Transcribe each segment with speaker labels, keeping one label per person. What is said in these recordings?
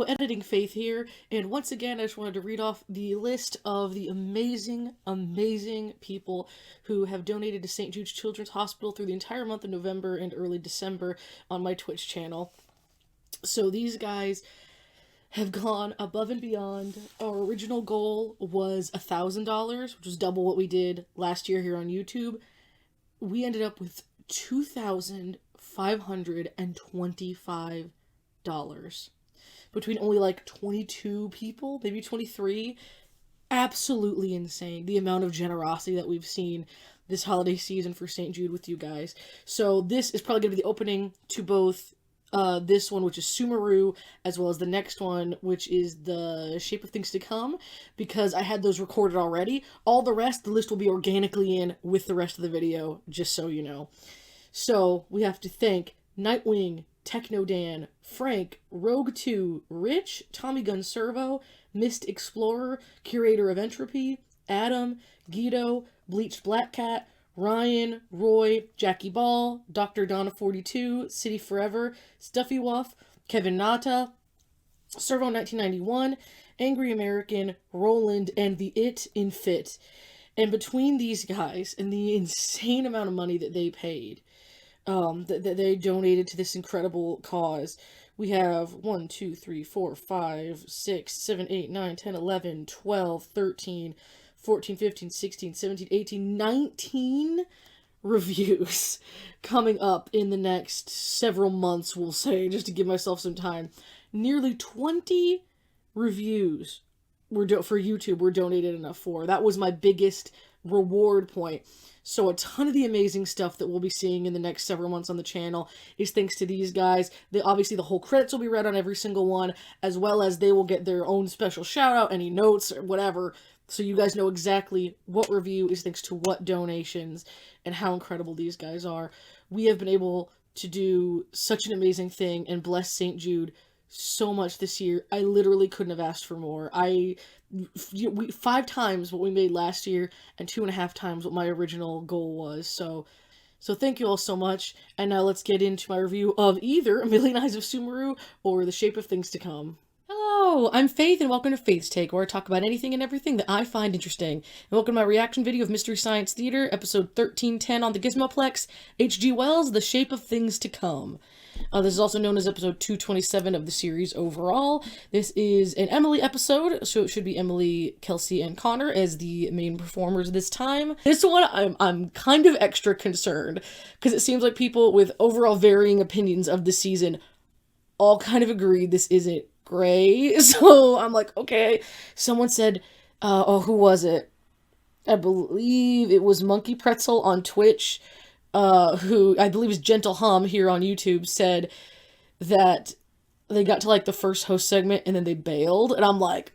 Speaker 1: Hello, Editing Faith here, and once again I just wanted to read off the list of the amazing people who have donated to St. Jude's Children's Hospital through the entire month of November and early December on my Twitch channel. So these guys have gone above and beyond. Our original goal was $1,000, which was double what we did last year here on YouTube. We ended up with $2,525 between only like 22 people, maybe 23. Absolutely insane, the amount of generosity that we've seen this holiday season for St. Jude with you guys. So this is probably going to be the opening to both this one, which is Sumeru, as well as the next one, which is the Shape of Things to Come, because I had those recorded already. All the rest, the list will be organically in with the rest of the video, just so you know. So we have to thank Nightwing, Technodan, Frank, Rogue2, Rich, Tommy Gun Servo, Mist Explorer, Curator of Entropy, Adam, Guido, Bleached Black Cat, Ryan, Roy, Jackie Ball, Dr. Donna42, City Forever, Stuffy Wuff, Kevin Nata, Servo1991, Angry American, Roland, and the It in Fit. And between these guys and the insane amount of money that they paid, that they donated to this incredible cause, we have 1, 2, 3, 4, 5, 6, 7, 8, 9, 10, 11, 12, 13, 14, 15, 16, 17, 18, 19 reviews coming up in the next several months, we'll say, just to give myself some time. Nearly 20 reviews for YouTube were donated enough for. That was my biggest reward point. So a ton of the amazing stuff that we'll be seeing in the next several months on the channel is thanks to these guys. Obviously the whole credits will be read on every single one, as well as they will get their own special shout out, any notes or whatever, so you guys know exactly what review is thanks to what donations and how incredible these guys are. We have been able to do such an amazing thing and bless St. Jude so much this year. I literally couldn't have asked for more. 5 times what we made last year and 2.5 times what my original goal was. So thank you all so much. And now let's get into my review of either A Million Eyes of Sumeru or The Shape of Things to Come. Hello, I'm Faith, and welcome to Faith's Take, where I talk about anything and everything that I find interesting. And welcome to my reaction video of Mystery Science Theater, episode 1310 on the Gizmoplex, H.G. Wells' The Shape of Things to Come. This is also known as episode 227 of the series overall. This is an Emily episode, so it should be Emily, Kelsey, and Connor as the main performers this time. This one, I'm kind of extra concerned, because it seems like people with overall varying opinions of the season all kind of agree this isn't gray. So I'm like, okay. Someone said, who was it? I believe it was Monkey Pretzel on Twitch, who I believe is Gentle Hum here on YouTube, said that they got to like the first host segment and then they bailed. And I'm like,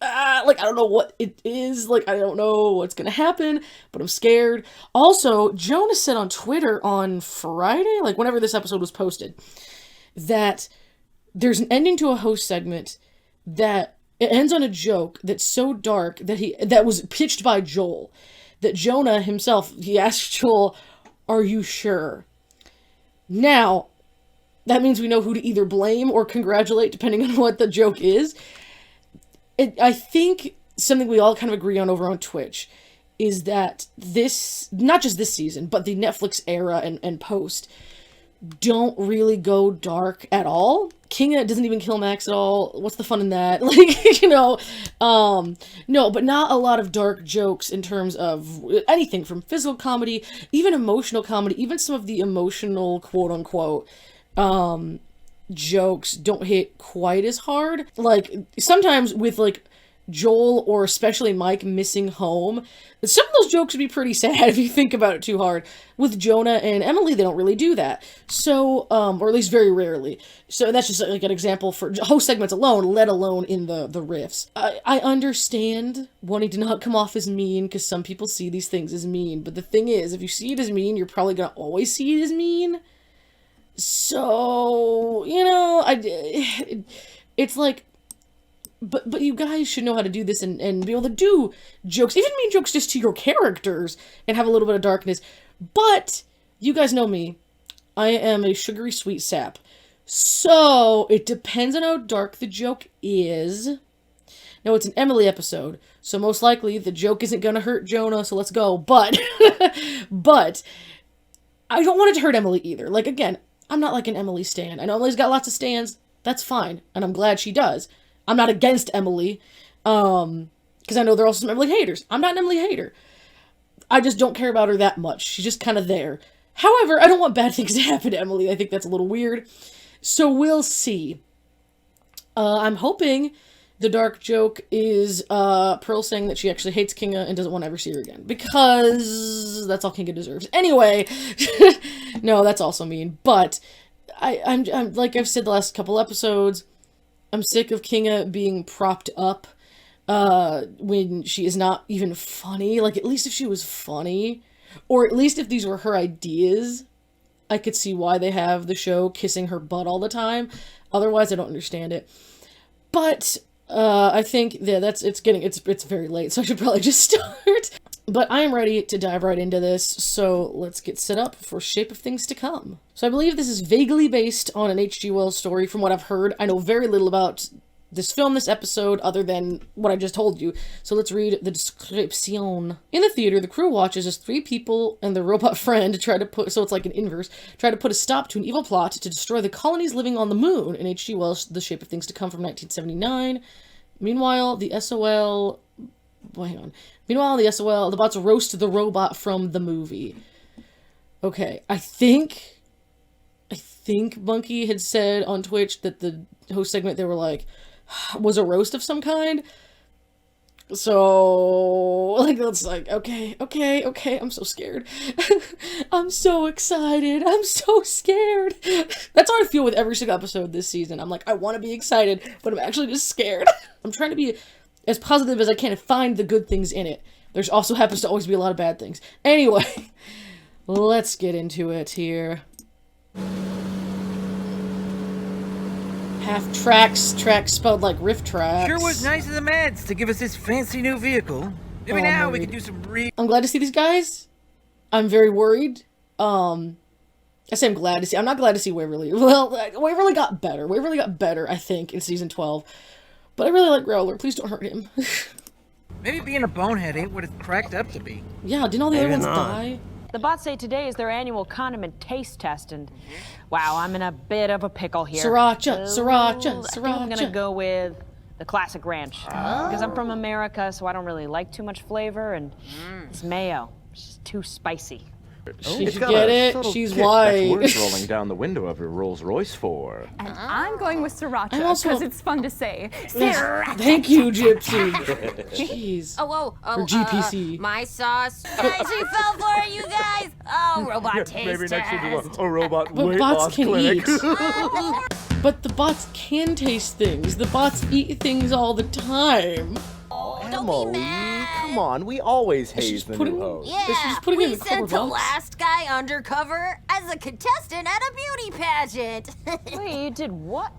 Speaker 1: I don't know what it is. Like, I don't know what's gonna happen, but I'm scared. Also, Jonah said on Twitter on Friday, like whenever this episode was posted, that there's an ending to a host segment that it ends on a joke that's so dark that was pitched by Joel, that Jonah himself, he asked Joel, "Are you sure?" Now, that means we know who to either blame or congratulate, depending on what the joke is. I think something we all kind of agree on over on Twitch is that this, not just this season, but the Netflix era and post, don't really go dark at all. Kinga doesn't even kill Max at all. What's the fun in that? Like, no, but not a lot of dark jokes in terms of anything from physical comedy, even emotional comedy, even some of the emotional quote-unquote jokes don't hit quite as hard. Like, sometimes with, like, Joel or especially Mike missing home, some of those jokes would be pretty sad if you think about it too hard. With Jonah and Emily, they don't really do that. So, or at least very rarely. So that's just like an example for host segments alone, let alone in the riffs. I understand wanting to not come off as mean, because some people see these things as mean. But the thing is, if you see it as mean, you're probably gonna always see it as mean. So, you know, it's like, But you guys should know how to do this and be able to do jokes, even mean jokes just to your characters, and have a little bit of darkness. But you guys know me. I am a sugary sweet sap. So, it depends on how dark the joke is. No, it's an Emily episode, so most likely the joke isn't gonna hurt Jonah, so let's go. But, but, I don't want it to hurt Emily either. Like, again, I'm not like an Emily stan. I know Emily's got lots of stans, that's fine, and I'm glad she does. I'm not against Emily, because I know there are also some Emily haters. I'm not an Emily hater. I just don't care about her that much. She's just kind of there. However, I don't want bad things to happen to Emily. I think that's a little weird. So we'll see. I'm hoping the dark joke is Pearl saying that she actually hates Kinga and doesn't want to ever see her again. Because that's all Kinga deserves. Anyway, no, that's also mean. But I'm like I've said the last couple episodes, I'm sick of Kinga being propped up when she is not even funny. Like, at least if she was funny, or at least if these were her ideas, I could see why they have the show kissing her butt all the time. Otherwise, I don't understand it. But I think it's very late, so I should probably just start. But I am ready to dive right into this, so let's get set up for Shape of Things to Come. So I believe this is vaguely based on an H.G. Wells story from what I've heard. I know very little about this film, this episode, other than what I just told you. So let's read the description. In the theater, the crew watches as 3 people and their robot friend try to put, so it's like an inverse, try to put a stop to an evil plot to destroy the colonies living on the moon in H.G. Wells' The Shape of Things to Come from 1979. Meanwhile, the SOL... Well, hang on. Meanwhile, the SOL, the bots roast the robot from the movie. Okay, I think Monkey had said on Twitch that the host segment, they were like, was a roast of some kind. So, like, that's like, okay, I'm so scared. I'm so excited. I'm so scared. That's how I feel with every single episode this season. I'm like, I want to be excited, but I'm actually just scared. I'm trying to be as positive as I can and find the good things in it. There's also happens to always be a lot of bad things. Anyway, let's get into it here. Half tracks spelled like riff tracks.
Speaker 2: Sure was nice of the Mads to give us this fancy new vehicle. Maybe now we can do some
Speaker 1: I'm glad to see these guys. I'm very worried. I say I'm glad to see. I'm not glad to see Waverly. Well, Waverly got better. Waverly got better, I think, in season 12. But I really like Growler. Please don't hurt him.
Speaker 2: Maybe being a bonehead ain't what it's cracked up to be.
Speaker 1: Yeah, didn't all the other ones die?
Speaker 3: The bots say today is their annual condiment taste test, and wow, I'm in a bit of a pickle here.
Speaker 1: Sriracha.
Speaker 3: I think I'm gonna go with the classic ranch. Because I'm from America, so I don't really like too much flavor, and it's mayo. It's just too spicy.
Speaker 1: She get it? She's white.
Speaker 4: That's worth rolling down the window of your Rolls Royce for.
Speaker 5: And I'm going with sriracha because it's fun to say. Sriracha.
Speaker 1: Thank you, Gypsy. Jeez.
Speaker 6: Oh,
Speaker 1: or GPC.
Speaker 6: My sauce. She fell for it, you guys. Oh, robot taste
Speaker 4: Maybe next year
Speaker 6: test.
Speaker 4: do a robot
Speaker 1: But
Speaker 4: weight
Speaker 1: bots
Speaker 4: loss
Speaker 1: can
Speaker 4: clinic.
Speaker 1: eat. But the bots can taste things. The bots eat things all the time.
Speaker 6: Don't be
Speaker 4: Emily,
Speaker 6: mad.
Speaker 4: come on, we always haze the
Speaker 1: putting-
Speaker 4: new host.
Speaker 6: Yeah,
Speaker 1: She's putting it in
Speaker 6: we
Speaker 1: the
Speaker 6: sent
Speaker 1: cover
Speaker 6: the
Speaker 1: box.
Speaker 6: last guy undercover as a contestant at a beauty pageant.
Speaker 3: Wait, you did what?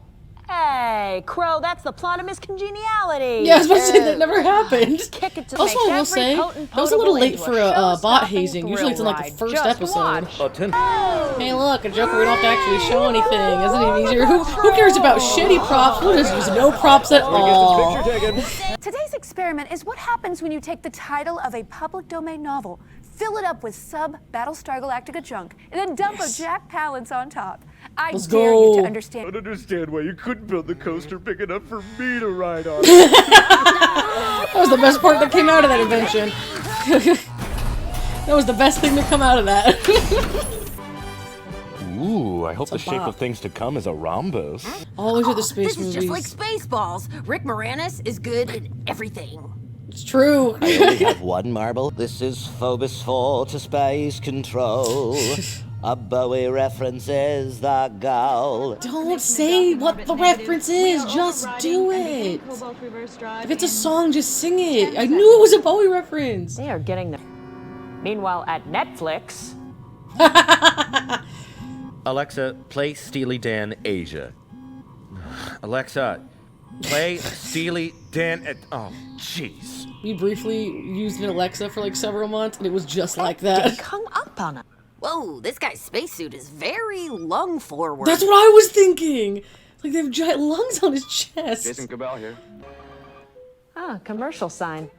Speaker 3: Hey, Crow, that's the plot of Miss Congeniality.
Speaker 1: Yeah, I was about to say that never happened.
Speaker 3: Kick it to
Speaker 1: Also,
Speaker 3: make
Speaker 1: I will
Speaker 3: every
Speaker 1: say,
Speaker 3: potent
Speaker 1: that was a little
Speaker 3: potable
Speaker 1: late
Speaker 3: into
Speaker 1: for a bot
Speaker 3: show-stopping
Speaker 1: hazing. Usually it's in like the
Speaker 3: thrill
Speaker 1: first
Speaker 3: ride. Just
Speaker 1: episode.
Speaker 3: watch.
Speaker 4: Oh, 10.
Speaker 1: Hey, look, a joke where we don't have to actually show anything. Isn't it easier? Who cares about shitty props? We'll just use no props at all.
Speaker 4: Get this picture taken.
Speaker 5: Today's experiment is what happens when you take the title of a public domain novel, fill it up with sub-Battlestar Galactica junk, and then dump a Jack Palance on top. I
Speaker 1: Let's
Speaker 5: dare
Speaker 1: go.
Speaker 5: you to
Speaker 4: I
Speaker 5: understand.
Speaker 4: don't understand why you couldn't build the coaster big enough for me to ride on.
Speaker 1: That was the best part that came out of that invention. That was the best thing to come out of that.
Speaker 4: Ooh, I hope the shape
Speaker 1: bop.
Speaker 4: of things to come is a rhombus.
Speaker 1: Always with the space
Speaker 6: This is
Speaker 1: movies.
Speaker 6: just like Spaceballs. Rick Moranis is good at everything.
Speaker 1: It's true.
Speaker 7: I only have one marble. This is Phobos 4 to space control. A Bowie reference is the goal.
Speaker 1: Don't say what the reference is. Just do it. If it's a song, just sing it. I knew it was a Bowie reference.
Speaker 3: They are getting there. Meanwhile, at Netflix,
Speaker 8: Alexa, play Steely Dan Asia. Alexa, play Steely Dan. Oh, jeez.
Speaker 1: We briefly used an Alexa for like several months, and it was just like that.
Speaker 3: hung up on it.
Speaker 6: Whoa, this guy's spacesuit is very lung forward.
Speaker 1: That's what I was thinking! Like, they have giant lungs on his chest.
Speaker 9: Jason Cabell here.
Speaker 3: Ah, commercial sign.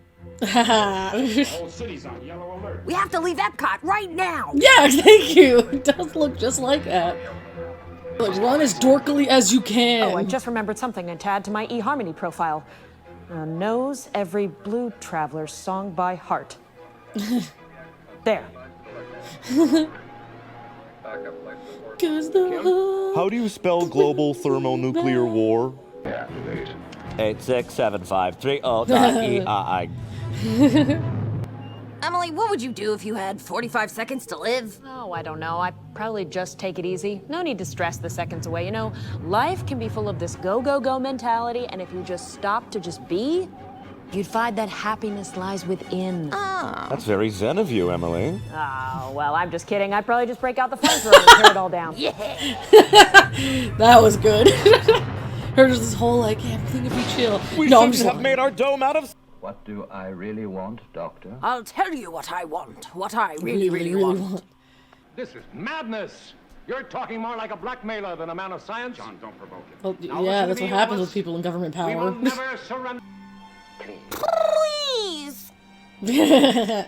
Speaker 4: Whole city's on yellow alert.
Speaker 6: We have to leave Epcot right now.
Speaker 1: Yeah, thank you! It does look just like that. Like, run as dorkily as you can.
Speaker 3: Oh, I just remembered something to add to my eHarmony profile. Knows every Blue Traveler's song by heart. There.
Speaker 4: How do you spell global thermonuclear war?
Speaker 7: 86753.
Speaker 6: Emily, what would you do if you had 45 seconds to live?
Speaker 3: Oh, I don't know. I'd probably just take it easy. No need to stress the seconds away. You know, life can be full of this go, go, go mentality, and if you just stop to just be, you'd find that happiness lies within.
Speaker 4: That's very zen of you, Emily.
Speaker 3: Oh, well, I'm just kidding. I'd probably just break out the flamethrower and tear it all down.
Speaker 6: Yeah.
Speaker 1: That was good. There's this whole, like, everything would be chill.
Speaker 4: We
Speaker 1: I'm
Speaker 4: shouldn't have made our dome out of...
Speaker 9: What do I really want, Doctor?
Speaker 6: I'll tell you what I want. What I really want.
Speaker 10: This is madness. You're talking more like a blackmailer than a man of science. John, don't provoke him.
Speaker 1: Well,
Speaker 10: Now
Speaker 1: yeah,
Speaker 10: listen
Speaker 1: that's
Speaker 10: to
Speaker 1: what
Speaker 10: me,
Speaker 1: happens
Speaker 10: Willis.
Speaker 1: with people in government
Speaker 10: We
Speaker 1: power.
Speaker 10: will never surrender.
Speaker 6: Please.
Speaker 1: I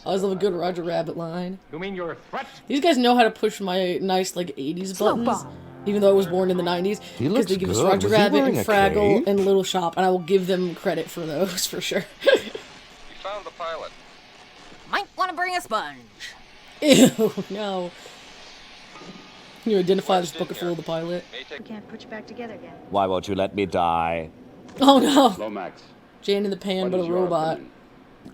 Speaker 1: always love a good Roger Rabbit line.
Speaker 10: You mean your threat?
Speaker 1: These guys know how to push my nice, like, 80s buttons. Even though I was born in the 90s.
Speaker 4: He
Speaker 1: Because
Speaker 4: looks
Speaker 1: they give us
Speaker 4: good.
Speaker 1: Roger
Speaker 4: Was he
Speaker 1: Rabbit and
Speaker 4: wearing a
Speaker 1: Fraggle
Speaker 4: cape?
Speaker 1: and Little Shop, and I will give them credit for those, for sure.
Speaker 9: We found the pilot.
Speaker 6: Might want to bring a sponge.
Speaker 1: Ew, no. You identify this bucket full of the pilot.
Speaker 11: Can't put you back together again.
Speaker 7: Why won't you let me die?
Speaker 1: Oh no.
Speaker 10: Lomax.
Speaker 1: Jane in the pan, but a robot.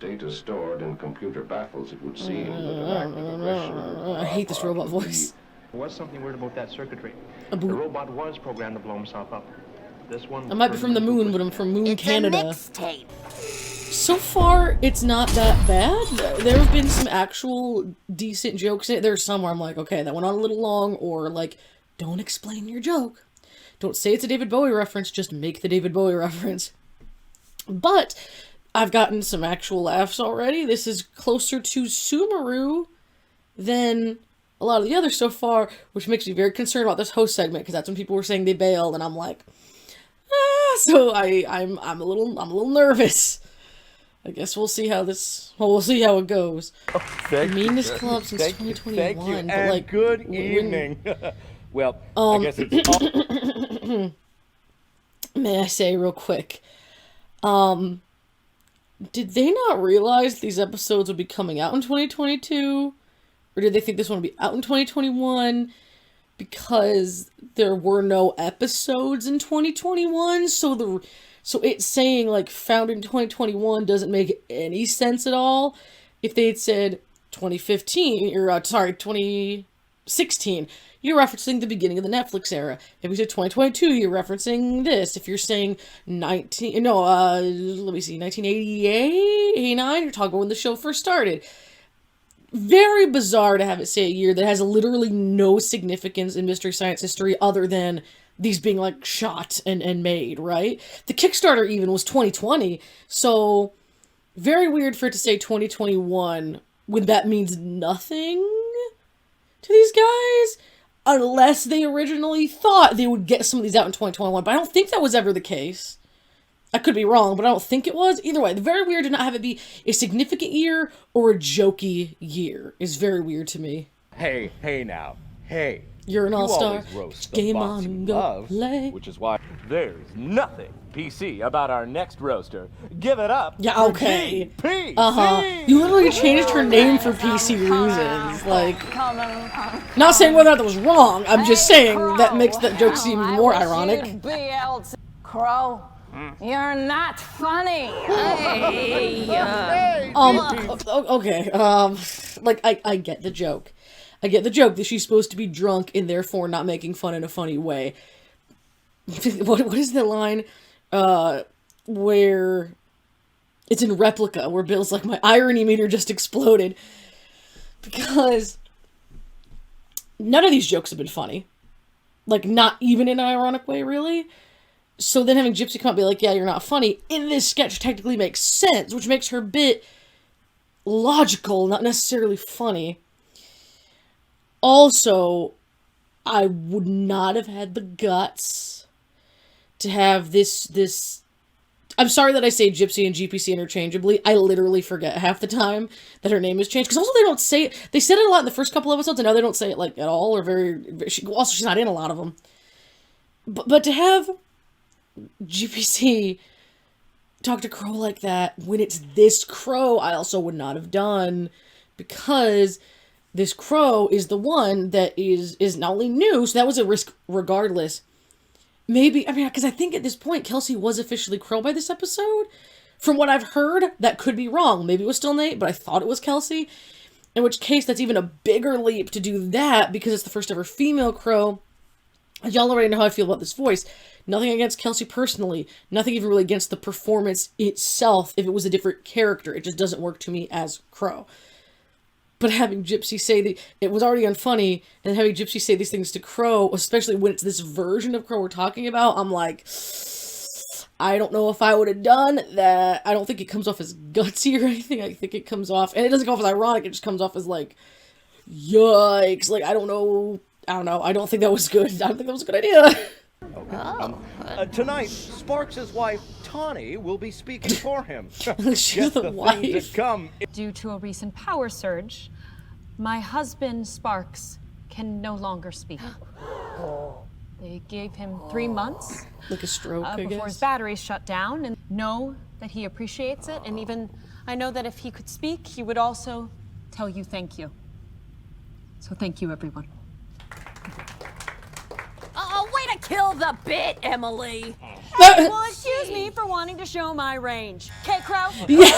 Speaker 10: Data stored in computer baffles, it would seem.
Speaker 1: I hate this robot voice.
Speaker 12: There was something weird about that circuitry.
Speaker 1: A
Speaker 12: The
Speaker 1: boot.
Speaker 12: robot was programmed to blow himself up. This one.
Speaker 1: I might be from the moon, but I'm from Moon,
Speaker 6: It's
Speaker 1: Canada.
Speaker 6: a mixtape.
Speaker 1: So far, it's not that bad. There have been some actual decent jokes in it. There's some where I'm like, okay, that went on a little long, or like, don't explain your joke. Don't say it's a David Bowie reference, just make the David Bowie reference. But I've gotten some actual laughs already. This is closer to Sumeru than a lot of the others so far, which makes me very concerned about this host segment, because that's when people were saying they bailed, and I'm like, so I'm a little nervous. I guess we'll see how we'll see how it goes. Meanness Club since 2021.
Speaker 8: Thank you,
Speaker 1: but
Speaker 8: and
Speaker 1: like,
Speaker 8: good evening. Well, I guess it's all...
Speaker 1: May I say real quick, did they not realize these episodes would be coming out in 2022? Or did they think this one would be out in 2021? Because there were no episodes in 2021, so it's saying, like, found in 2021 doesn't make any sense at all. If they had said 2015, or, 2016, you're referencing the beginning of the Netflix era. If you said 2022, you're referencing this. If you're saying 1988, 89, you're talking about when the show first started. Very bizarre to have it say a year that has literally no significance in Mystery Science history other than these being, like, shot and made, right? The Kickstarter even was 2020, so very weird for it to say 2021 when that means nothing to these guys, unless they originally thought they would get some of these out in 2021, but I don't think that was ever the case. I could be wrong, but I don't think it was. Either way, very weird to not have it be a significant year or a jokey year is very weird to me.
Speaker 8: Hey now. Hey.
Speaker 1: You're an all-star.
Speaker 8: always roast the
Speaker 1: Game
Speaker 8: boss
Speaker 1: on
Speaker 8: you
Speaker 1: and go
Speaker 8: love,
Speaker 1: play.
Speaker 8: which is why there's nothing PC about our next roaster. Give it up.
Speaker 1: Yeah,
Speaker 8: for
Speaker 1: okay.
Speaker 8: PC.
Speaker 1: You literally changed her name for PC reasons. Like, not saying whether that was wrong. I'm just saying that makes that joke seem even more ironic.
Speaker 11: Crow, you're not funny.
Speaker 1: Okay. Like, I get the joke. I get the joke that she's supposed to be drunk and therefore not making fun in a funny way. What is the line? Where it's in Replica, where Bill's like, my irony meter just exploded. Because none of these jokes have been funny. Like, not even in an ironic way, really. So then having Gypsy come up and be like, yeah, you're not funny, in this sketch technically makes sense, which makes her bit logical, not necessarily funny. Also, I would not have had the guts to have this. I'm sorry that I say Gypsy and GPC interchangeably. I literally forget half the time that her name is changed. Because also they don't say it. They said it a lot in the first couple episodes, and now they don't say it, like, at all, or also, she's not in a lot of them. But to have GPC talk to Crow like that, when it's this Crow, I also would not have done, because this Crow is the one that is not only new, so that was a risk regardless. Maybe, I mean, because I think at this point, Kelsey was officially Crow by this episode. From what I've heard, that could be wrong. Maybe it was still Nate, but I thought it was Kelsey. In which case, that's even a bigger leap to do that, because it's the first ever female Crow. Y'all already know how I feel about this voice. Nothing against Kelsey personally. Nothing even really against the performance itself if it was a different character. It just doesn't work to me as Crow. But having Gypsy say it was already unfunny, and having Gypsy say these things to Crow, especially when it's this version of Crow we're talking about, I'm like, I don't know if I would have done that. I don't think it comes off as gutsy or anything. I think it comes off, and it doesn't come off as ironic, it just comes off as like, yikes. Like, I don't know. I don't think that was good. I don't think that was a good idea.
Speaker 4: Tonight, Sparks' wife, Tawny, will be speaking for him.
Speaker 1: She's the wife.
Speaker 3: Due to a recent power surge, my husband, Sparks, can no longer speak. They gave him 3 months.
Speaker 1: Like a stroke, I
Speaker 3: before his batteries shut down, and know that he appreciates it, and even I know that if he could speak, he would also tell you thank you. So thank you, everyone.
Speaker 6: Oh, way to kill the bit, Emily.
Speaker 3: Well, excuse me for wanting to show my range. Okay, Crow?
Speaker 1: Yeah.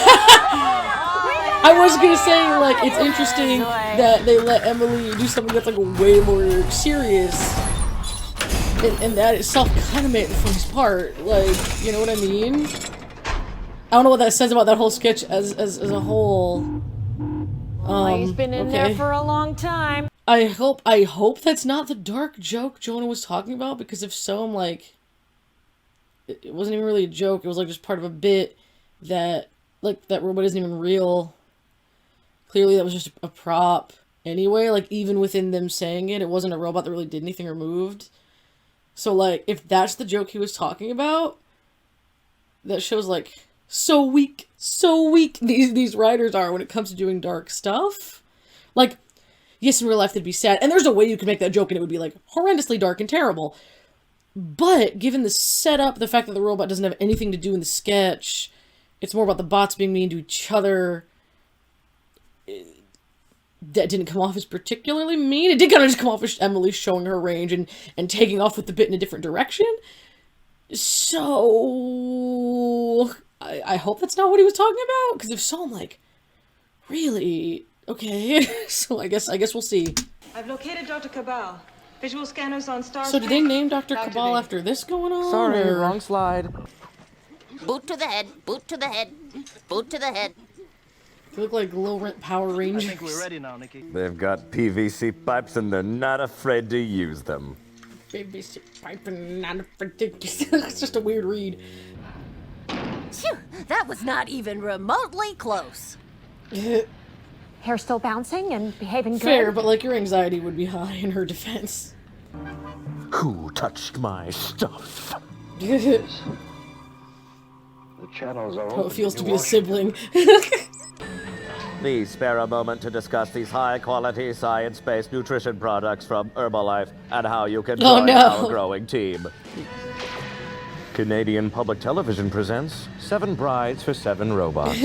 Speaker 1: I was gonna say, like, it's interesting that they let Emily do something that's, like, way more serious. And that itself kind of made it the funniest part. Like, you know what I mean? I don't know what that says about that whole sketch as a whole.
Speaker 3: He's been in there for a long time.
Speaker 1: I hope that's not the dark joke Jonah was talking about, because if so, I'm like, it wasn't even really a joke. It was like just part of a bit that, like, that robot isn't even real. Clearly that was just a prop anyway. Like, even within them saying it, it wasn't a robot that really did anything or moved. So, like, if that's the joke he was talking about, that shows, like, so weak these writers are when it comes to doing dark stuff. Like, yes, in real life they'd be sad, and there's a way you could make that joke and it would be, like, horrendously dark and terrible. But given the setup, the fact that the robot doesn't have anything to do in the sketch, it's more about the bots being mean to each other. That didn't come off as particularly mean. It did kind of just come off as Emily showing her range and taking off with the bit in a different direction. So I hope that's not what he was talking about, because if so, I'm like, really? Okay. So I guess we'll see.
Speaker 13: I've located Dr. Cabal. Visual scanners on Star.
Speaker 1: So did they name Dr. Cabal after this going on?
Speaker 2: Sorry,
Speaker 1: or?
Speaker 2: wrong slide.
Speaker 6: Boot to the head, boot to the head, boot to the head.
Speaker 1: They look like low-rent Power Rangers.
Speaker 12: I think we're ready now, Nikki.
Speaker 8: They've got PVC pipes and they're not afraid to use them.
Speaker 1: PVC pipe and not afraid to It's just a weird read.
Speaker 6: Phew, that was not even remotely close.
Speaker 3: Hair still bouncing and behaving good?
Speaker 1: Fair, but, like, your anxiety would be high in her defense.
Speaker 8: Who touched my stuff?
Speaker 12: The channels are
Speaker 1: How it feels to be a sibling.
Speaker 8: Please spare a moment to discuss these high-quality, science-based nutrition products from Herbalife and how you can join our growing team. Canadian Public Television presents 7 Brides for 7 Robots.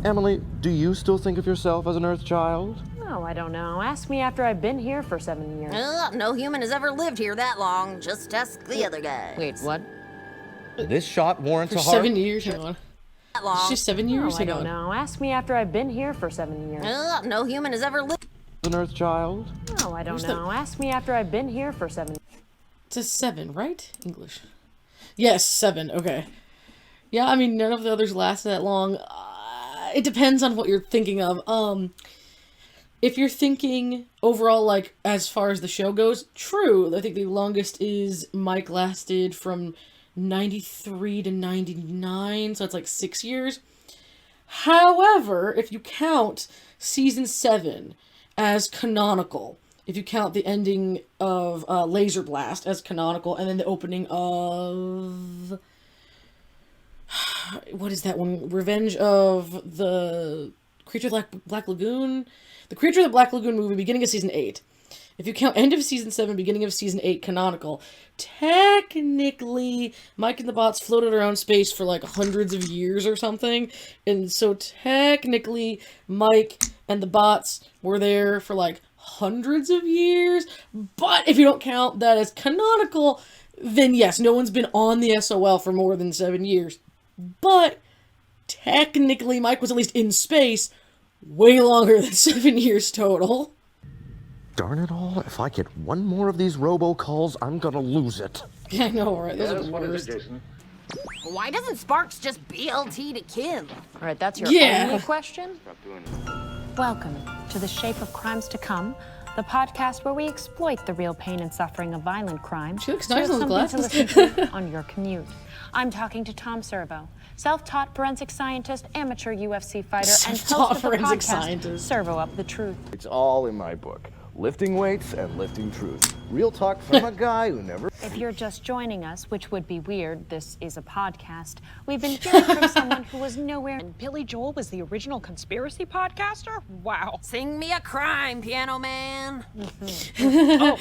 Speaker 4: Emily, do you still think of yourself as an Earth child?
Speaker 3: Oh, I don't know. Ask me after I've been here for 7 years.
Speaker 6: No human has ever lived here that long. Just ask the other guy.
Speaker 3: Wait, what?
Speaker 2: This shot warrants
Speaker 1: For
Speaker 2: a heart.
Speaker 1: 7 years, hang on. It's just 7 years?
Speaker 3: Oh, I don't know. Ask me after I've been here for 7 years.
Speaker 6: No human has ever lived.
Speaker 4: An Earth child?
Speaker 3: Oh, I don't know. Ask me after I've been here for 7 years.
Speaker 1: It's a 7, right? English. Yes, 7. Okay. Yeah, I mean, none of the others last that long. It depends on what you're thinking of. If you're thinking overall, like, as far as the show goes, true. I think the longest is Mike lasted from 93 to 99, so it's like 6 years. However, if you count season 7 as canonical. If you count the ending of Laser Blast as canonical, and then the opening of... what is that one? Revenge of the Creature of the Black Lagoon? The Creature of the Black Lagoon movie, beginning of season 8. If you count end of season 7, beginning of season 8 canonical, technically Mike and the Bots floated around space for like hundreds of years or something. And so technically Mike and the Bots were there for like hundreds of years. But if you don't count that as canonical, then yes, no one's been on the SOL for more than 7 years. But technically Mike was at least in space way longer than 7 years total.
Speaker 4: Darn it all, if I get one more of these robocalls, I'm gonna lose it.
Speaker 1: Yeah, I know, right? Those are the worst.
Speaker 6: Why doesn't Sparks just BLT to Kim?
Speaker 3: All right, that's your only question? Welcome to The Shape of Crimes to Come, the podcast where we exploit the real pain and suffering of violent crime.
Speaker 1: She looks
Speaker 3: so
Speaker 1: nice
Speaker 3: you
Speaker 1: on
Speaker 3: have
Speaker 1: the
Speaker 3: something to listen to on your commute. I'm talking to Tom Servo, self-taught forensic scientist, amateur UFC fighter, and host of the podcast, Servo Up the Truth.
Speaker 4: It's all in my book. Lifting weights and lifting truth. Real talk from a guy who never...
Speaker 3: If you're just joining us, which would be weird, this is a podcast, we've been hearing from someone who was nowhere.
Speaker 14: And Billy Joel was the original conspiracy podcaster? Wow.
Speaker 6: Sing me a crime, Piano Man.
Speaker 1: That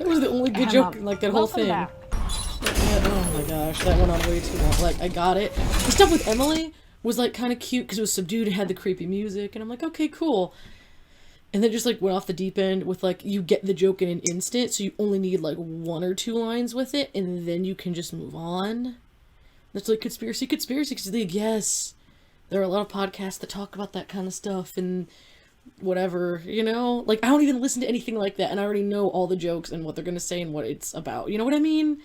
Speaker 1: was the only good joke in like that whole thing.
Speaker 3: Back.
Speaker 1: Yeah, oh my gosh, that went on way too long. Like, I got it. The stuff with Emily was like kind of cute because it was subdued and had the creepy music, and I'm like, okay, cool. And then just like went off the deep end with like, you get the joke in an instant, so you only need like 1 or 2 lines with it, and then you can just move on. That's like conspiracy, because like, yes, there are a lot of podcasts that talk about that kind of stuff and whatever, you know? Like, I don't even listen to anything like that, and I already know all the jokes and what they're gonna say and what it's about, you know what I mean?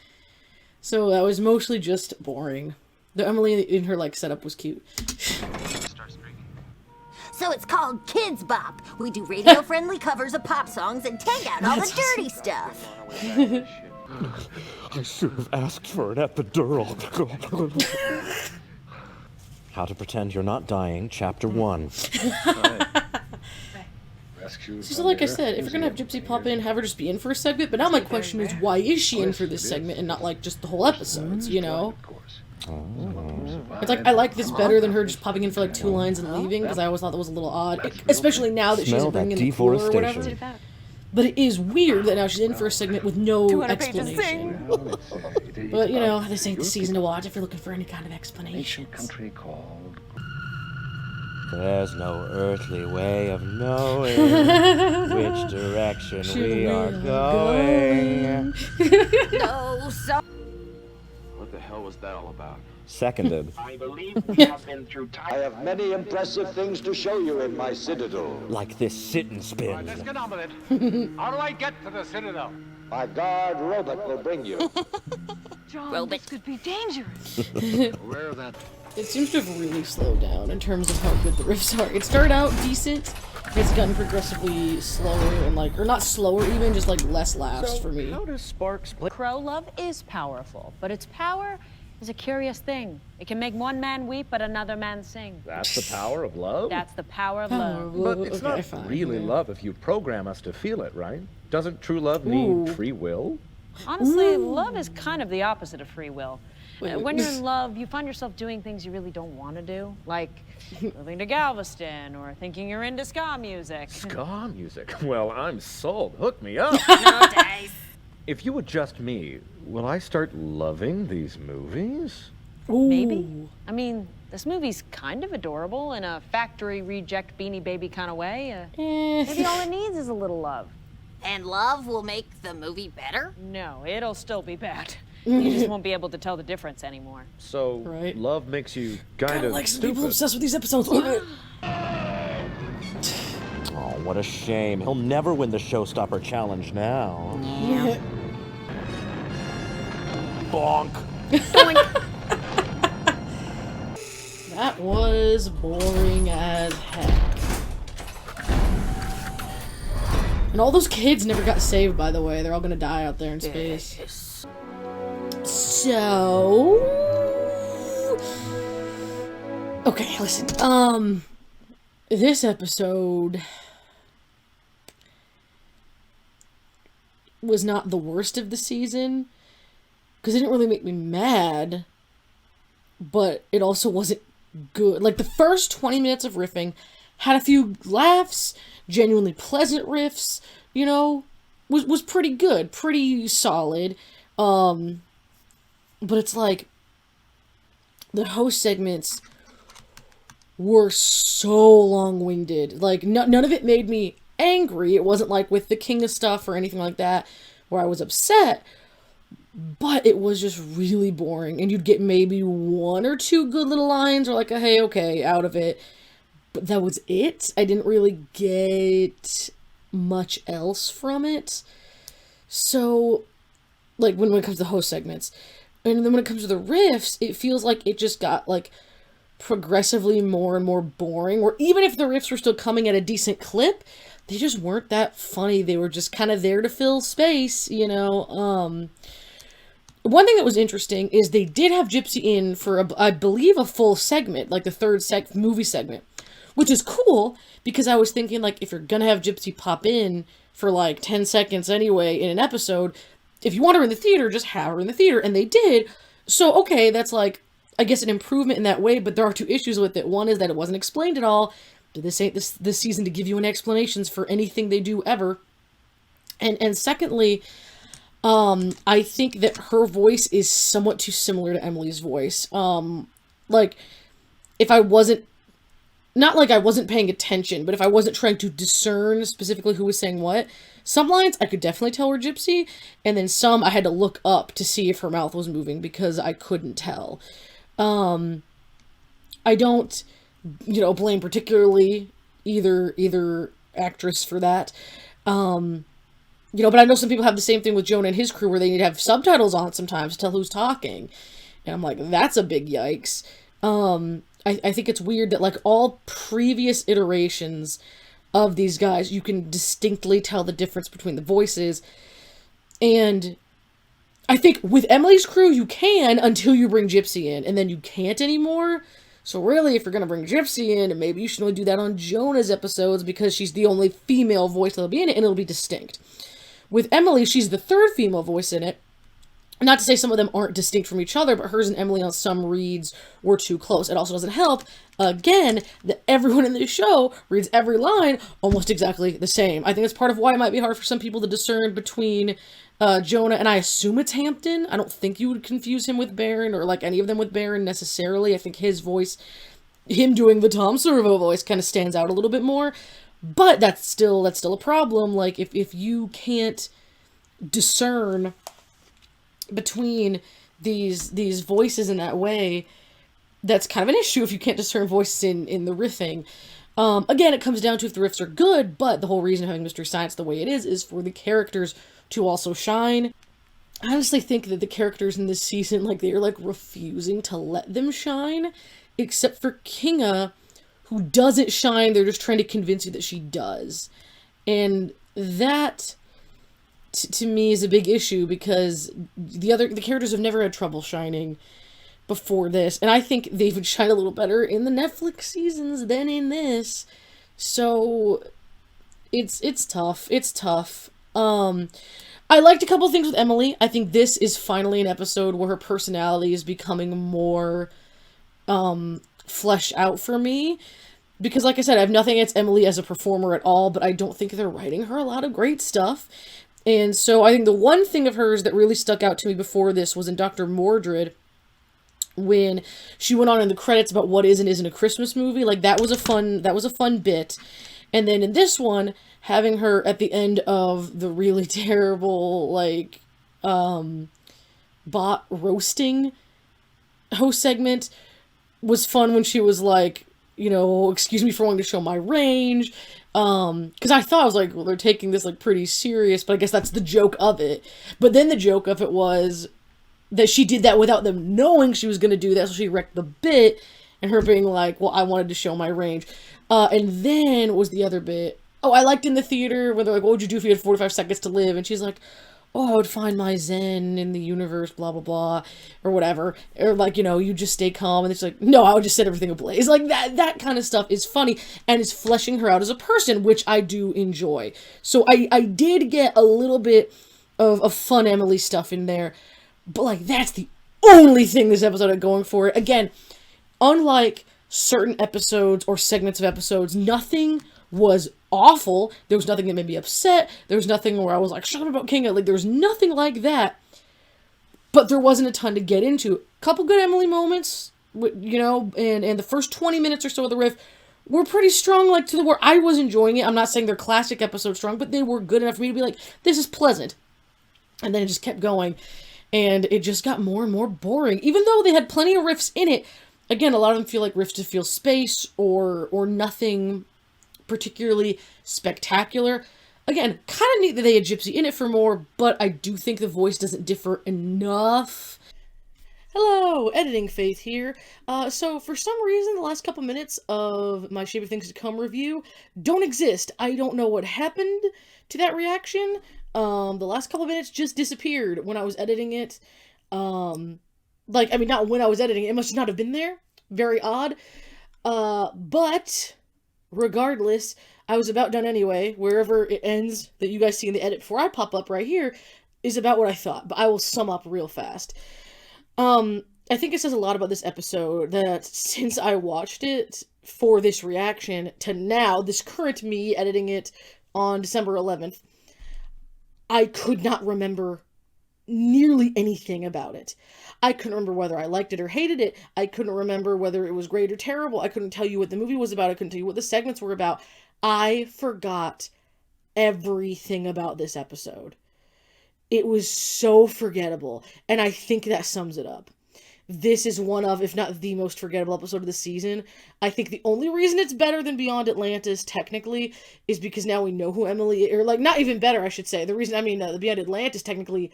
Speaker 1: So that was mostly just boring. The Emily in her like setup was cute.
Speaker 6: So it's called Kids Bop. We do radio-friendly covers of pop songs and take out all the dirty stuff.
Speaker 4: I should have asked for an epidural.
Speaker 15: How to Pretend You're Not Dying, Chapter 1.
Speaker 1: So like I said, if you're gonna have Gypsy pop in, have her just be in for a segment, but now my question is, why is she in for this segment and not like just the whole episodes, you know? It's like, I like this better than her just popping in for like 2 lines and leaving, because I always thought that was a little odd, especially now that she's bringing in the cooler or whatever. But it is weird that now she's in for a segment with no explanation. But you know, this ain't the season to watch if you're looking for any kind of explanations.
Speaker 9: Country called.
Speaker 15: There's no earthly way of knowing which direction we are going.
Speaker 6: No, so.
Speaker 12: What the hell was that all about?
Speaker 15: Seconded.
Speaker 10: I believe we have been through time. I have many impressive things to show you in my citadel.
Speaker 15: Like this sit and spin.
Speaker 10: All right, let's get on with it. How do I get to the citadel? My guard robot will bring you.
Speaker 11: John, this could be dangerous.
Speaker 10: Aware of that.
Speaker 1: It seems to have really slowed down in terms of how good the riffs are. It started out decent, it's gotten progressively slower and like, or not slower even, just like less laughs for me.
Speaker 15: How does Sparks play?
Speaker 3: Crow love is powerful, but its power is a curious thing. It can make one man weep, but another man sing.
Speaker 8: That's the power of love?
Speaker 3: That's the power of love.
Speaker 8: But it's not really love if you program us to feel it, right? Doesn't true love need free will?
Speaker 3: Honestly, love is kind of the opposite of free will. When you're in love, you find yourself doing things you really don't want to do, like moving to Galveston or thinking you're into ska music.
Speaker 8: Ska music? Well, I'm sold. Hook me up.
Speaker 6: No dice.
Speaker 8: If you would just me, will I start loving these movies?
Speaker 3: Maybe. I mean, this movie's kind of adorable in a factory reject Beanie Baby kind of way. Maybe all it needs is a little love.
Speaker 6: And love will make the movie better?
Speaker 3: No, it'll still be bad. You just won't be able to tell the difference anymore.
Speaker 8: So, love makes you kind of
Speaker 1: like some
Speaker 8: stupid.
Speaker 1: people obsessed with these episodes.
Speaker 15: Oh, what a shame. He'll never win the Showstopper Challenge now.
Speaker 6: Yeah.
Speaker 15: Bonk.
Speaker 1: That was boring as heck. And all those kids never got saved, by the way. They're all gonna die out there in space. So... Okay, listen. This episode... was not the worst of the season, because it didn't really make me mad, but it also wasn't good. Like, the first 20 minutes of riffing had a few laughs, genuinely pleasant riffs, you know, was pretty good, pretty solid. But it's like, the host segments were so long-winded. Like, none of it made me angry. It wasn't like with the King of Stuff or anything like that where I was upset, but it was just really boring, and you'd get maybe one or two good little lines or like a hey, okay, out of it, but that was it. I didn't really get much else from it. So, like, when it comes to host segments, and then when it comes to the riffs, it feels like it just got, like, progressively more and more boring, or even if the riffs were still coming at a decent clip, they just weren't that funny. They were just kind of there to fill space, you know. One thing that was interesting is they did have Gypsy in for, I believe, a full segment, like the third movie segment, which is cool, because I was thinking, like, if you're gonna have Gypsy pop in for, like, 10 seconds anyway in an episode, if you want her in the theater, just have her in the theater, and they did. So, okay, that's, like, I guess an improvement in that way, but there are two issues with it. One is that it wasn't explained at all. This ain't this season to give you any explanations for anything they do ever. And secondly, I think that her voice is somewhat too similar to Emily's voice. Like, if I wasn't, not like I wasn't paying attention, but if I wasn't trying to discern specifically who was saying what, some lines I could definitely tell were Gypsy, and then some I had to look up to see if her mouth was moving because I couldn't tell. I don't, you know, blame particularly either actress for that. You know, but I know some people have the same thing with Jonah and his crew where they need to have subtitles on sometimes to tell who's talking. And I'm like, that's a big yikes. I think it's weird that, like, all previous iterations of these guys, you can distinctly tell the difference between the voices. And I think with Emily's crew, you can until you bring Gypsy in, and then you can't anymore. So really, if you're going to bring Gypsy in, maybe you should only do that on Jonah's episodes because she's the only female voice that'll be in it, and it'll be distinct. With Emily, she's the third female voice in it. Not to say some of them aren't distinct from each other, but hers and Emily on some reads were too close. It also doesn't help, again, that everyone in the show reads every line almost exactly the same. I think it's part of why it might be hard for some people to discern between Jonah, and I assume it's Hampton. I don't think you would confuse him with Baron, or like any of them with Baron necessarily. I think his voice, him doing the Tom Servo voice, kind of stands out a little bit more. But that's still a problem. Like, if you can't discern between these voices in that way, that's kind of an issue if you can't discern voices in the riffing. Again, it comes down to if the riffs are good, but the whole reason of having Mystery Science the way it is for the characters to also shine. I honestly think that the characters in this season, like, they are, like, refusing to let them shine, except for Kinga, who doesn't shine. They're just trying to convince you that she does. And that, to me, is a big issue, because the characters have never had trouble shining before this, and I think they would shine a little better in the Netflix seasons than in this. So it's tough. It's tough. I liked a couple things with Emily. I think this is finally an episode where her personality is becoming more fleshed out for me. Because, like I said, I have nothing against Emily as a performer at all, but I don't think they're writing her a lot of great stuff. And so I think the one thing of hers that really stuck out to me before this was in Dr. Mordred, when she went on in the credits about what is and isn't a Christmas movie. Like, that was a fun bit. And then in this one, having her at the end of the really terrible, like, bot roasting host segment was fun when she was like, you know, excuse me for wanting to show my range. Because I thought, I was like, well, they're taking this, like, pretty serious, but I guess that's the joke of it. But then the joke of it was that she did that without them knowing she was going to do that, so she wrecked the bit, and her being like, well, I wanted to show my range. And then was the other bit, I liked in the theater where they're like, what would you do if you had 45 seconds to live? And she's like, I would find my zen in the universe, blah, blah, blah, or whatever. Or, like, you know, you just stay calm. And it's like, no, I would just set everything ablaze. Like, that kind of stuff is funny and is fleshing her out as a person, which I do enjoy. So I did get a little bit of fun Emily stuff in there. But, like, that's the only thing this episode had going for it. Again, unlike certain episodes or segments of episodes, nothing was awful. There was nothing that made me upset. There was nothing where I was like, shut up about Kinga. Like, there was nothing like that. But there wasn't a ton to get into. Couple good Emily moments, you know, and the first 20 minutes or so of the riff were pretty strong, like, to the where I was enjoying it. I'm not saying they're classic episode strong, but they were good enough for me to be like, this is pleasant. And then it just kept going. And it just got more and more boring. Even though they had plenty of riffs in it, again, a lot of them feel like riffs to fill space or nothing particularly spectacular. Again, kind of neat that they had Gypsy in it for more, but I do think the voice doesn't differ enough. Hello, Editing Faith here. So for some reason, the last couple minutes of my Shape of Things to Come review don't exist. I don't know what happened to that reaction. The last couple minutes just disappeared when I was editing it. Not when I was editing it. It must not have been there. Very odd. But regardless, I was about done anyway. Wherever it ends that you guys see in the edit before I pop up right here is about what I thought. But I will sum up real fast. I think it says a lot about this episode that since I watched it for this reaction to now, this current me editing it on December 11th, I could not remember nearly anything about it. I couldn't remember whether I liked it or hated it. I couldn't remember whether it was great or terrible. I couldn't tell you what the movie was about. I couldn't tell you what the segments were about. I forgot everything about this episode. It was so forgettable, and I think that sums it up. This is one of, if not the most forgettable episode of the season. I think the only reason it's better than Beyond Atlantis, technically, is because now we know who Emily is, or, like, not even better, I should say. The reason, the Beyond Atlantis technically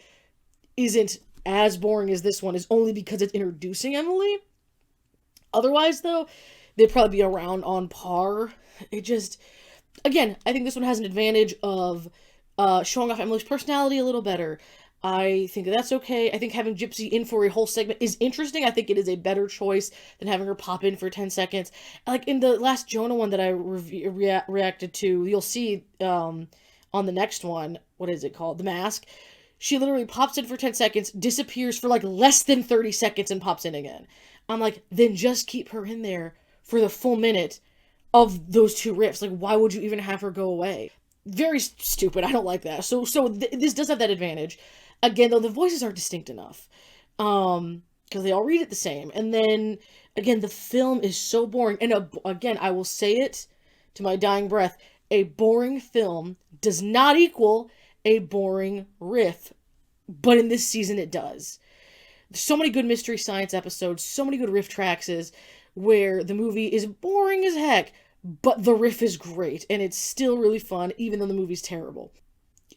Speaker 1: isn't as boring as this one is only because it's introducing Emily. Otherwise, though, they'd probably be around on par. It just, again, I think this one has an advantage of showing off Emily's personality a little better. I think that's okay. I think having Gypsy in for a whole segment is interesting. I think it is a better choice than having her pop in for 10 seconds. Like in the last Jonah one that I reacted to, you'll see on the next one, what is it called? The Mask. She literally pops in for 10 seconds, disappears for like less than 30 seconds, and pops in again. I'm like, then just keep her in there for the full minute of those two riffs. Like, why would you even have her go away? Very stupid. I don't like that. So this does have that advantage. Again, though, the voices aren't distinct enough. Because they all read it the same. And then, again, the film is so boring. And again, I will say it to my dying breath. A boring film does not equal a boring riff. But in this season, it does. There's so many good Mystery Science episodes, so many good riff tracks where the movie is boring as heck, but the riff is great, and it's still really fun, even though the movie's terrible.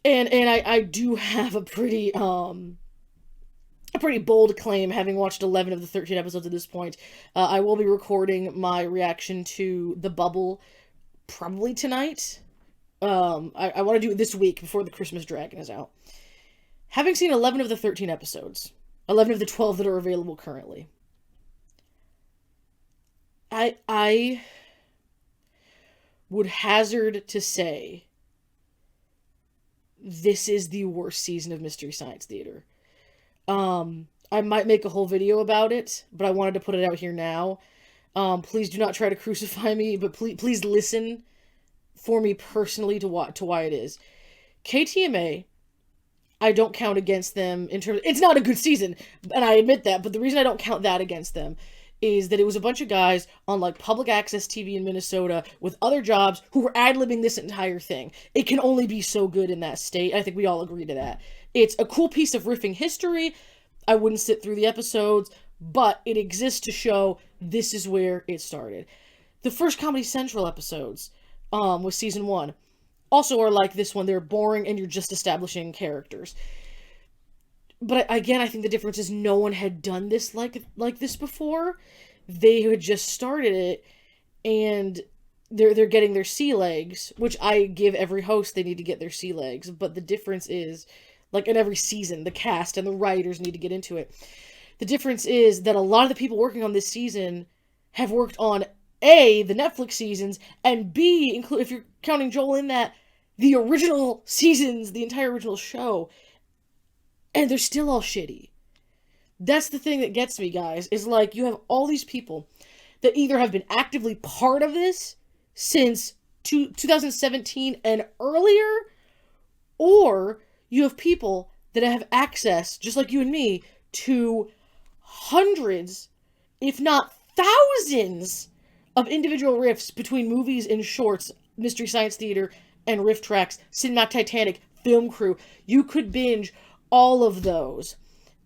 Speaker 1: And I do have a pretty bold claim, having watched 11 of the 13 episodes at this point. I will be recording my reaction to The Bubble probably tonight. I want to do it this week before the Christmas Dragon is out. Having seen 11 of the 13 episodes, 11 of the 12 that are available currently, I would hazard to say this is the worst season of Mystery Science Theater. I might make a whole video about it, but I wanted to put it out here now. Please do not try to crucify me, but please listen for me personally to why it is. KTMA, I don't count against them in terms... It's not a good season, and I admit that, but the reason I don't count that against them is that it was a bunch of guys on, like, public access TV in Minnesota with other jobs who were ad-libbing this entire thing. It can only be so good in that state. I think we all agree to that. It's a cool piece of riffing history. I wouldn't sit through the episodes, but it exists to show this is where it started. The first Comedy Central episodes with season 1 also are like this one. They're boring and you're just establishing characters. But again, I think the difference is no one had done this like this before. They had just started it, and they're getting their sea legs, which I give every host. They need to get their sea legs. But the difference is, like in every season, the cast and the writers need to get into it. The difference is that a lot of the people working on this season have worked on A, the Netflix seasons, and B, if you're counting Joel in that, the original seasons, the entire original show. And they're still all shitty. That's the thing that gets me, guys, is like you have all these people that either have been actively part of this since 2017 and earlier, or you have people that have access, just like you and me, to hundreds, if not thousands, of individual riffs between movies and shorts, Mystery Science Theater, and riff tracks, Cinematic Titanic, film crew. You could binge all of those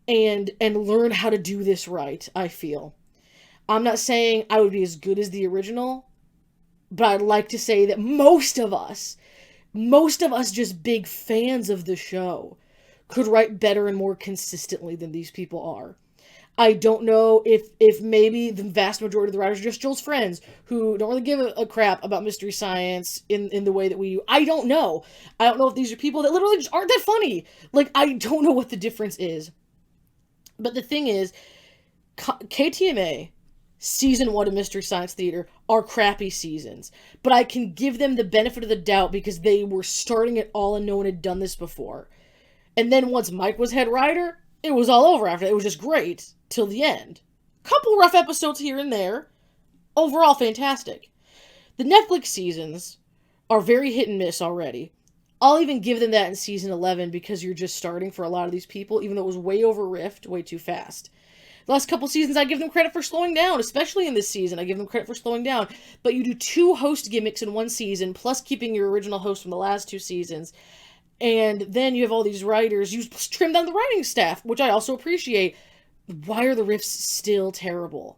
Speaker 1: and learn how to do this right, I feel. I'm not saying I would be as good as the original, but I'd like to say that most of us just big fans of the show, could write better and more consistently than these people are. I don't know if maybe the vast majority of the writers are just Joel's friends who don't really give a crap about Mystery Science in the way that we do. I don't know. I don't know if these are people that literally just aren't that funny. Like, I don't know what the difference is. But the thing is, KTMA, Season 1 of Mystery Science Theater, are crappy seasons. But I can give them the benefit of the doubt because they were starting it all and no one had done this before. And then once Mike was head writer, it was all over after that. It was just great till the end. Couple rough episodes here and there. Overall, fantastic. The Netflix seasons are very hit and miss already. I'll even give them that in season 11 because you're just starting for a lot of these people, even though it was way over riffed, way too fast. The last couple seasons, I give them credit for slowing down, especially in this season. I give them credit for slowing down. But you do 2 host gimmicks in one season, plus keeping your original host from the last 2 seasons. And then you have all these writers. You trim down the writing staff, which I also appreciate. Why are the riffs still terrible?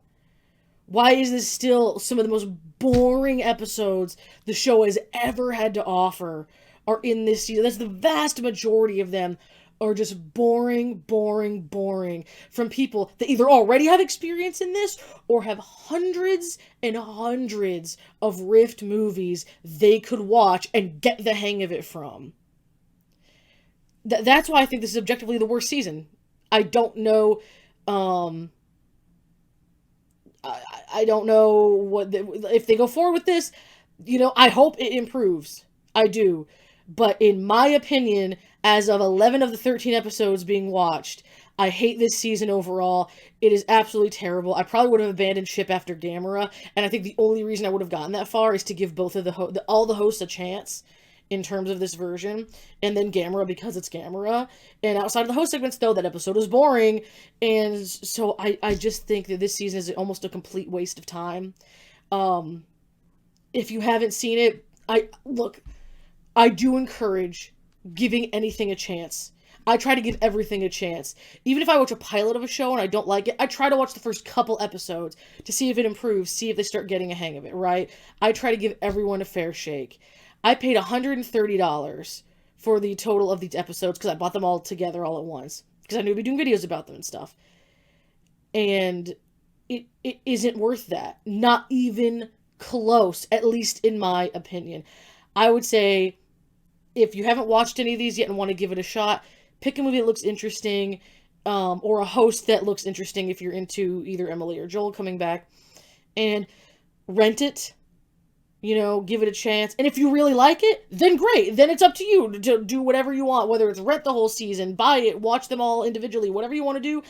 Speaker 1: Why is this still some of the most boring episodes the show has ever had to offer are in this season? That's the vast majority of them are just boring, boring, boring from people that either already have experience in this or have hundreds and hundreds of riffed movies they could watch and get the hang of it from. That's why I think this is objectively the worst season. I don't know. I don't know if they go forward with this. I hope it improves. I do. But in my opinion, as of 11 of the 13 episodes being watched, I hate this season overall. It is absolutely terrible. I probably would have abandoned ship after Gamera, and I think the only reason I would have gotten that far is to give both of all the hosts a chance in terms of this version, and then Gamera because it's Gamera. And outside of the host segments, though, that episode is boring, and so I just think that this season is almost a complete waste of time. If you haven't seen it, I do encourage giving anything a chance. I try to give everything a chance. Even if I watch a pilot of a show and I don't like it, I try to watch the first couple episodes to see if it improves, see if they start getting a hang of it, right? I try to give everyone a fair shake. I paid $130 for the total of these episodes because I bought them all together all at once because I knew we'd be doing videos about them and stuff. And it isn't worth that. Not even close, at least in my opinion. I would say if you haven't watched any of these yet and want to give it a shot, pick a movie that looks interesting, or a host that looks interesting if you're into either Emily or Joel coming back, and rent it. Give it a chance. And if you really like it, then great. Then it's up to you to do whatever you want, whether it's rent the whole season, buy it, watch them all individually, whatever you want to do,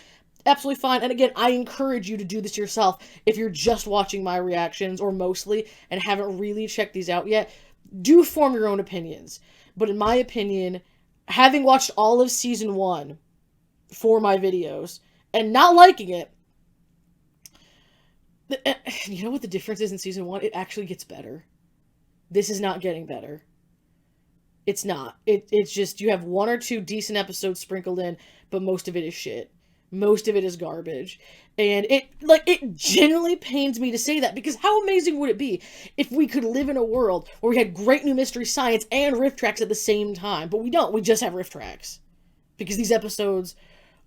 Speaker 1: absolutely fine. And again, I encourage you to do this yourself if you're just watching my reactions, or mostly, and haven't really checked these out yet. Do form your own opinions. But in my opinion, having watched all of season 1 for my videos and not liking it, you know what the difference is in season 1? It actually gets better. This is not getting better. It's not. It's just you have 1 or 2 decent episodes sprinkled in, but most of it is shit. Most of it is garbage. And it genuinely pains me to say that, because how amazing would it be if we could live in a world where we had great new Mystery Science and riff tracks at the same time? But we don't. We just have riff tracks. Because these episodes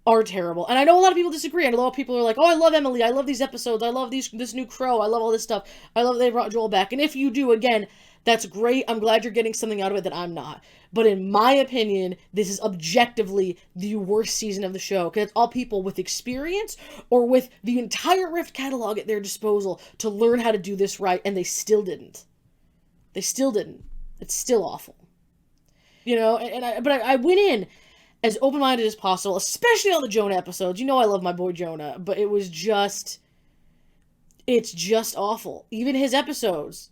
Speaker 1: are terrible. And I know a lot of people disagree. And a lot of people are like, oh, I love Emily. I love these episodes. I love this new Crow. I love all this stuff. I love they brought Joel back. And if you do, again, that's great. I'm glad you're getting something out of it that I'm not. But in my opinion, this is objectively the worst season of the show. Because it's all people with experience or with the entire Rift catalog at their disposal to learn how to do this right. And they still didn't. They still didn't. It's still awful. But I went in as open-minded as possible, especially on the Jonah episodes. You know I love my boy Jonah, but it's just awful. Even his episodes.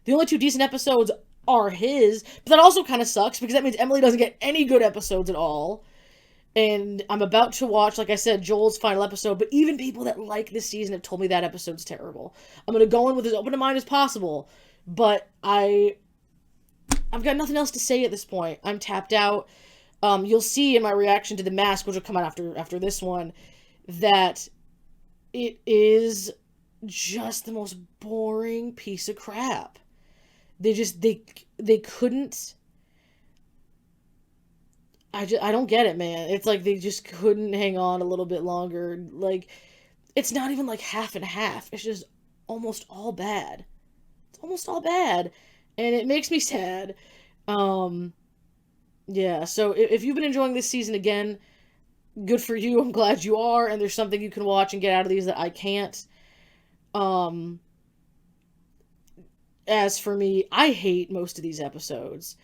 Speaker 1: The only 2 decent episodes are his, but that also kind of sucks because that means Emily doesn't get any good episodes at all. And I'm about to watch, like I said, Joel's final episode, but even people that like this season have told me that episode's terrible. I'm going to go in with as open a mind as possible, but I've got nothing else to say at this point. I'm tapped out. You'll see in my reaction to The Mask, which will come out after this one, that it is just the most boring piece of crap. They couldn't. I don't get it, man. It's like they just couldn't hang on a little bit longer. Like, it's not even like half and half. It's just almost all bad. It's almost all bad, and it makes me sad. Yeah, so if you've been enjoying this season again, good for you. I'm glad you are, and there's something you can watch and get out of these that I can't. As for me, I hate most of these episodes.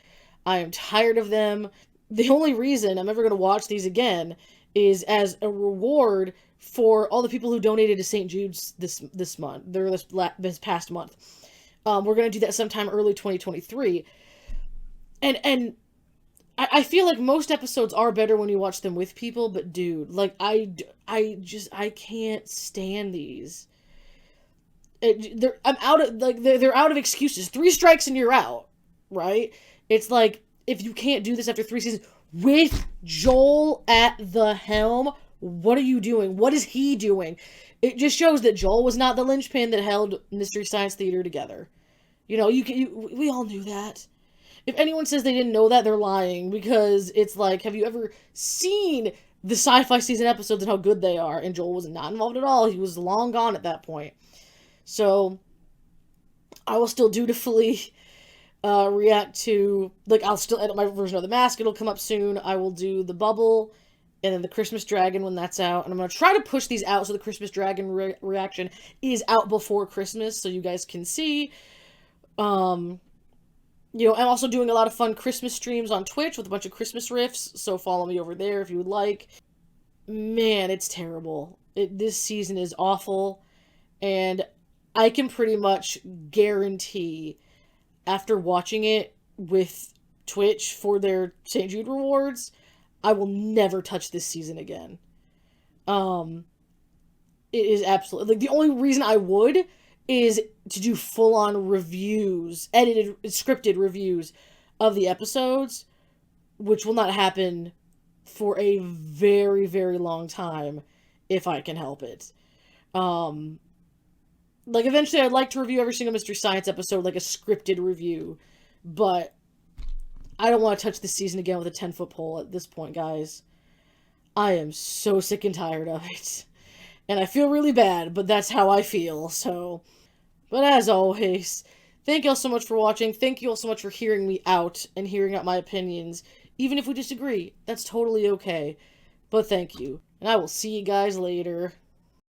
Speaker 1: I am tired of them. The only reason I'm ever going to watch these again is as a reward for all the people who donated to St. Jude's this month, this past month. We're going to do that sometime early 2023. And I feel like most episodes are better when you watch them with people, but dude, like, I can't stand these. They're out of excuses. 3 strikes and you're out, right? It's like, if you can't do this after 3 seasons with Joel at the helm, what are you doing? What is he doing? It just shows that Joel was not the linchpin that held Mystery Science Theater together. You know, we all knew that. If anyone says they didn't know that, they're lying, because it's like, have you ever seen the sci-fi season episodes and how good they are? And Joel was not involved at all. He was long gone at that point. So, I will still dutifully react to, like, I'll still edit my version of The Mask. It'll come up soon. I will do the Bubble and then the Christmas Dragon when that's out. And I'm going to try to push these out so the Christmas Dragon reaction is out before Christmas so you guys can see. You know, I'm also doing a lot of fun Christmas streams on Twitch with a bunch of Christmas riffs, so follow me over there if you would like. Man, it's terrible. This season is awful, and I can pretty much guarantee, after watching it with Twitch for their St. Jude rewards, I will never touch this season again. It is absolutely, like, the only reason I would is to do full-on reviews, edited, scripted reviews of the episodes, which will not happen for a very, very long time, if I can help it. Like, eventually I'd like to review every single Mystery Science episode, like a scripted review, but I don't want to touch this season again with a 10-foot pole at this point, guys. I am so sick and tired of it. And I feel really bad, but that's how I feel, so. But as always, thank you all so much for watching. Thank you all so much for hearing me out and hearing out my opinions. Even if we disagree, that's totally okay. But thank you. And I will see you guys later.